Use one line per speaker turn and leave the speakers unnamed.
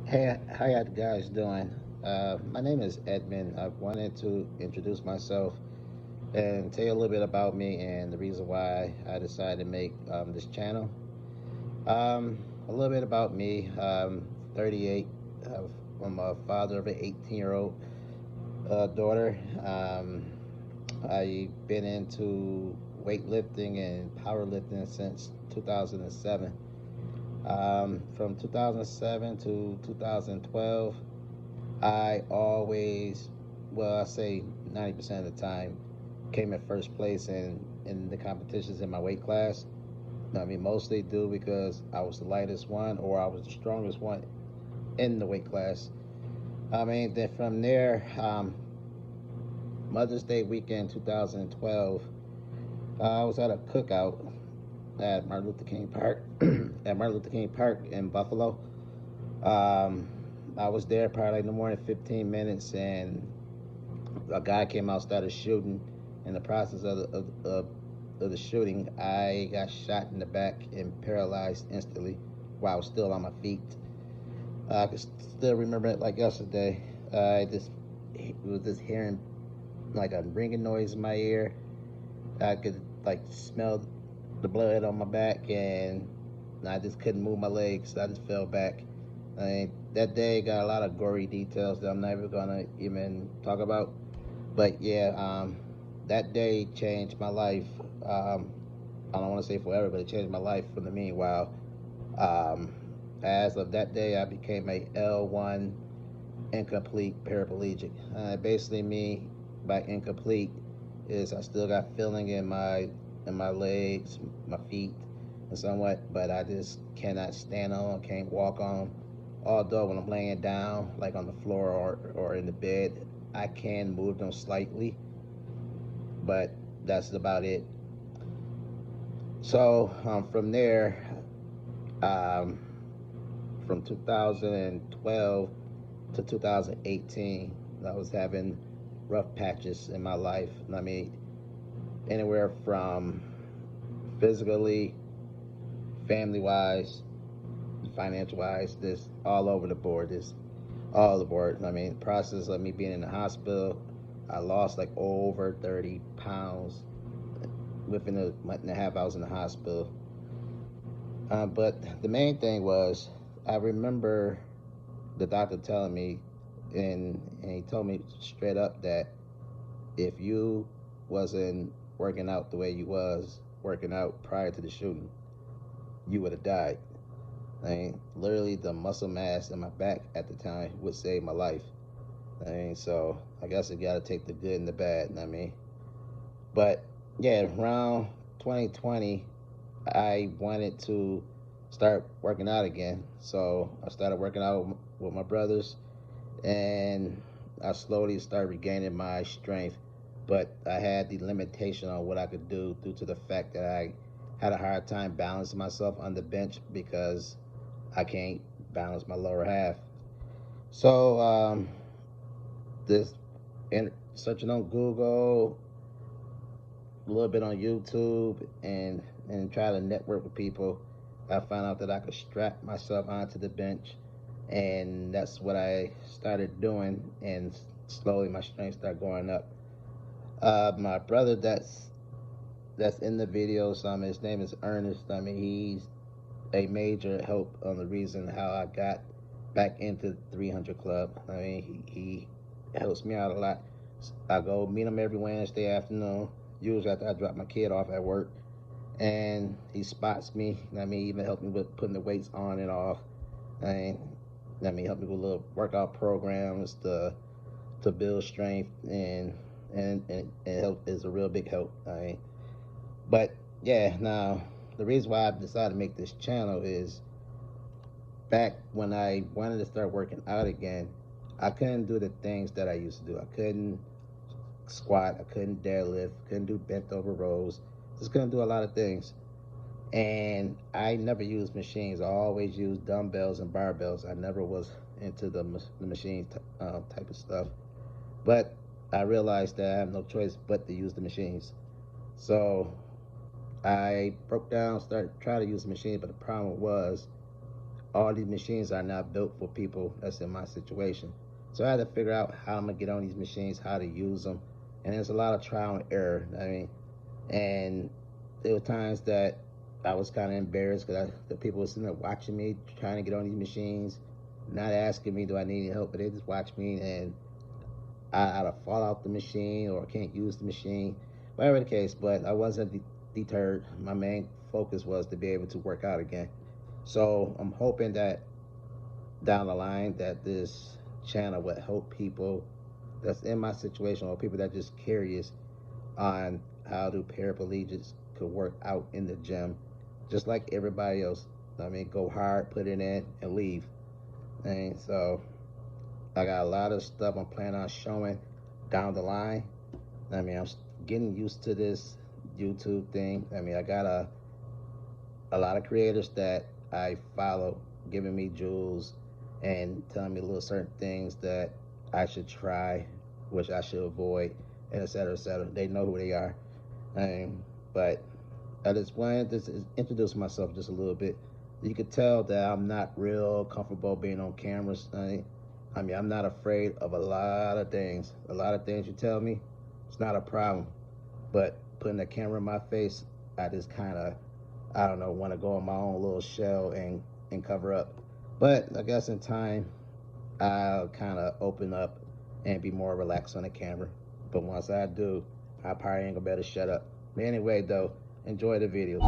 Hey, how you guys doing? My name is Edmund. I wanted to introduce myself and tell you a little bit about me and the reason why I decided to make this channel. A little bit about me. 38. I'm a father of an 18-year-old daughter. I've been into weightlifting and powerlifting since 2007. From 2007 to 2012. I always, well, I say 90% of the time, came in first place in the competitions in my weight class. I mean, mostly due because I was the lightest one or I was the strongest one in the weight class. I mean, then from there, Mother's Day weekend 2012, I was at a cookout at Martin Luther King Park, at Martin Luther King Park in Buffalo. Um, I was there probably like no more than 15 minutes, and a guy came out, started shooting. In the process of the shooting, I got shot in the back and paralyzed instantly while I was still on my feet. I can still remember it like yesterday. I just was just hearing like a ringing noise in my ear. I could like smell the blood on my back, and I just couldn't move my legs. I just fell back. I mean, that day got a lot of gory details that I'm never gonna even talk about. But yeah, that day changed my life. Um, I don't want to say forever, but it changed my life for the meanwhile. Um, as of that day, I became a L1 incomplete paraplegic. Basically, me by incomplete is I still got feeling in my legs, my feet, and somewhat, but I just cannot stand on, can't walk on. Although when I'm laying down, like on the floor or in the bed, I can move them slightly, but that's about it. So from there, um, from 2012 to 2018, I was having rough patches in my life. I mean, anywhere from physically, family wise, financial wise, this all over the board. This all the board. I mean, process of me being in the hospital, I lost like over 30 pounds within a month and a half I was in the hospital. But the main thing was, I remember the doctor telling me, and he told me straight up that if you wasn't working out the way you was working out prior to the shooting, you would have died. I mean, literally the muscle mass in my back at the time would save my life. I mean, so I guess you got to take the good and the bad. I mean, but yeah, around 2020, I wanted to start working out again. So I started working out with my brothers, and I slowly started regaining my strength. But I had the limitation on what I could do due to the fact that I had a hard time balancing myself on the bench because I can't balance my lower half. So this and searching on Google, a little bit on YouTube, and try to network with people, I found out that I could strap myself onto the bench, and that's what I started doing. And slowly my strength started going up. My brother that's in the video, his name is Ernest. I mean, he's a major help on the reason how I got back into the 300 Club. I mean, he helps me out a lot. I go meet him every Wednesday afternoon, usually after I drop my kid off at work, and he spots me. I mean, he even helped me with putting the weights on and off. And I mean, help me with little workout programs to build strength, and help is a real big help. I mean, but yeah, now the reason why I decided to make this channel is back when I wanted to start working out again, I couldn't do the things that I used to do. I couldn't squat, I couldn't deadlift, couldn't do bent over rows, just couldn't do a lot of things. And I never used machines. I always used dumbbells and barbells. I never was into the machine type of stuff. But I realized that I have no choice but to use the machines. So I broke down, started trying to use the machine, but the problem was all these machines are not built for people that's in my situation. So I had to figure out how I'm gonna get on these machines, how to use them, and there's a lot of trial and error. I mean, and there were times that I was kind of embarrassed because the people were sitting there watching me trying to get on these machines, not asking me do I need any help, but they just watch me and I either fall out the machine or can't use the machine, whatever the case. But I wasn't deterred. My main focus was to be able to work out again. So I'm hoping that down the line that this channel would help people that's in my situation or people that just curious on how do paraplegics could work out in the gym just like everybody else. I mean, go hard, put it in, and leave. And so I got a lot of stuff I'm planning on showing down the line. I mean, I'm getting used to this YouTube thing. I mean, I got a lot of creators that I follow giving me jewels and telling me little certain things that I should try, which I should avoid, and et cetera, et cetera. They know who they are. But I just wanted to introduce myself just a little bit. You could tell that I'm not real comfortable being on cameras. I mean, I'm not afraid of a lot of things. A lot of things you tell me, it's not a problem. But putting a camera in my face, I just kind of, I don't know, want to go in my own little shell and cover up. But I guess in time, I'll kind of open up and be more relaxed on the camera. But once I do, I probably ain't gonna better shut up. But anyway, though, enjoy the videos.